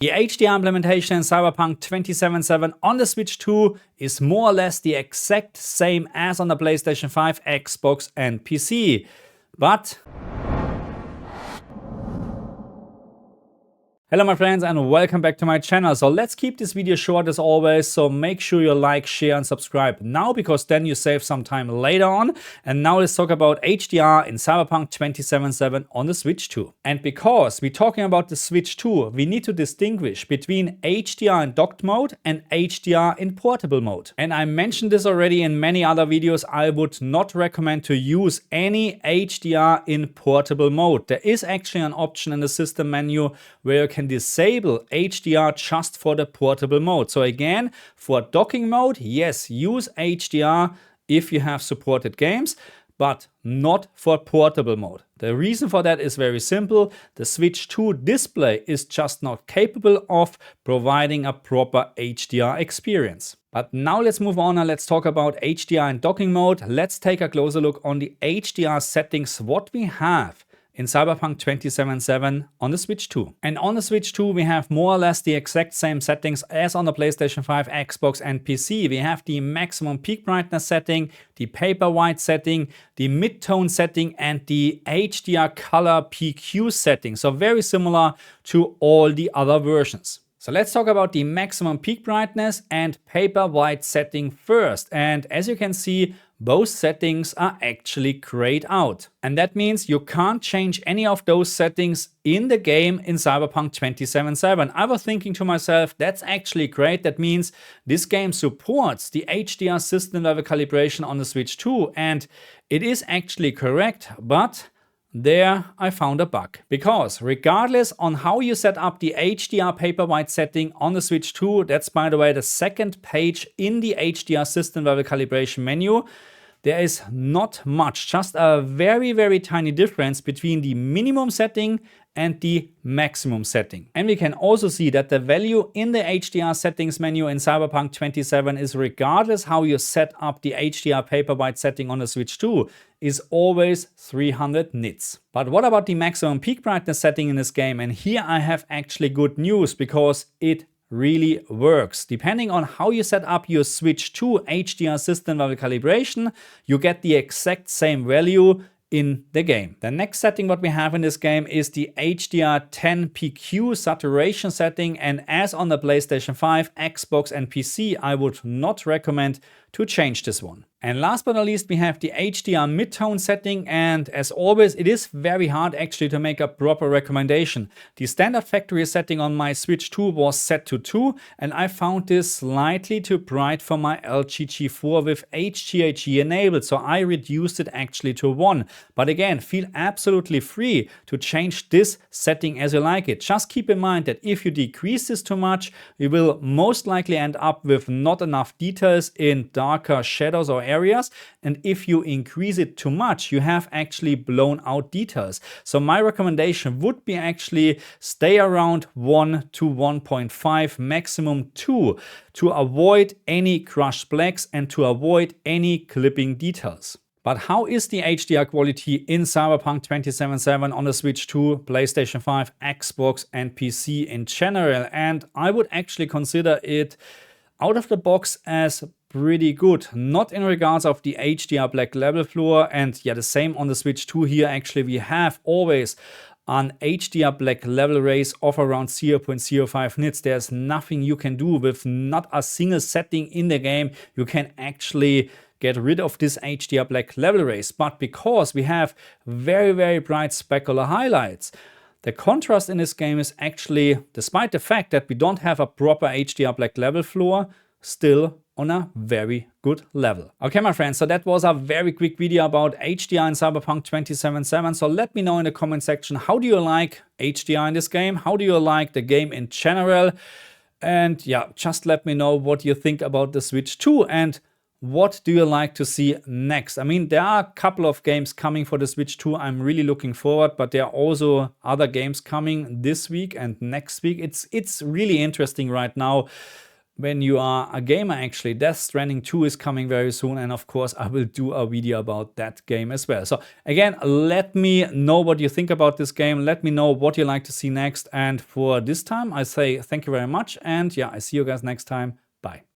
The HDR implementation in Cyberpunk 2077 on the Switch 2 is more or less the exact same as on the PlayStation 5, Xbox and PC. But hello my friends and welcome back to my channel. So let's keep this video short as always, so make sure you like, share and subscribe now, because then you save some time later on. And now let's talk about HDR in Cyberpunk 2077 on the Switch 2. And because we're talking about the Switch 2, we need to distinguish between HDR in docked mode and HDR in portable mode. And I mentioned this already in many other videos, I would not recommend to use any HDR in portable mode. There is actually an option in the system menu where you can disable HDR just for the portable mode. So again, for docking mode, yes, use HDR if you have supported games, but not for portable mode. The reason for that is very simple. The Switch 2 display is just not capable of providing a proper HDR experience. But now let's move on and let's talk about HDR in docking mode. Let's take a closer look on the HDR settings, what we have in Cyberpunk 2077 on the Switch 2. And on the Switch 2 we have more or less the exact same settings as on the PlayStation 5, Xbox and PC. We have the maximum peak brightness setting, the paper white setting, the mid-tone setting and the HDR color PQ setting. So very similar to all the other versions. So let's talk about the maximum peak brightness and paper white setting first. And as you can see, both settings are actually grayed out. And that means you can't change any of those settings in the game in Cyberpunk 2077. I was thinking to myself, that's actually great. That means this game supports the HDR system level calibration on the Switch 2. And it is actually correct, but there I found a bug, because regardless on how you set up the HDR paper white setting on the Switch 2, that's by the way the second page in the HDR system level calibration menu, there is not much, just a very tiny difference between the minimum setting and the maximum setting. And we can also see that the value in the HDR settings menu in Cyberpunk 27 is, regardless how you set up the HDR paper white setting on the Switch 2, is always 300 nits. But what about the maximum peak brightness setting in this game? And here I have actually good news, because it really works. Depending on how you set up your Switch 2 HDR system level calibration, you get the exact same value in the game. The next setting what we have in this game is the HDR 10 PQ saturation setting, and as on the PlayStation 5, Xbox and PC, I would not recommend to change this one. And last but not least, we have the HDR mid-tone setting, and as always, it is very hard actually to make a proper recommendation. The standard factory setting on my Switch 2 was set to 2, and I found this slightly too bright for my LG G4 with HDRG enabled, so I reduced it actually to 1. But again, feel absolutely free to change this setting as you like it. Just keep in mind that if you decrease this too much, you will most likely end up with not enough details in darker shadows or areas, and if you increase it too much, you have actually blown out details. So my recommendation would be actually stay around 1 to 1.5, maximum 2, to avoid any crushed blacks and to avoid any clipping details. But how is the HDR quality in Cyberpunk 2077 on the Switch 2, PlayStation 5, Xbox and PC in general? And I would actually consider it out of the box as pretty good. Not in regards of the HDR black level floor, and yeah, the same on the Switch 2 here. Actually, we have always an HDR black level raise of around 0.05 nits. There's nothing you can do with not a single setting in the game. You can actually get rid of this HDR black level raise. But because we have very bright specular highlights, the contrast in this game is actually, despite the fact that we don't have a proper HDR black level floor, still on a very good level. Okay, my friends, so that was a very quick video about HDR in Cyberpunk 2077. So let me know in the comment section, how do you like HDR in this game? How do you like the game in general? And yeah, just let me know what you think about the Switch 2 and what do you like to see next? I mean, there are a couple of games coming for the Switch 2. I'm really looking forward, but there are also other games coming this week and next week. It's really interesting right now. when you are a gamer, actually, Death Stranding 2 is coming very soon, and of course I will do a video about that game as well. So again, let me know what you think about this game. Let me know what you like to see next, and for this time I say thank you very much, and yeah, I see you guys next time. Bye.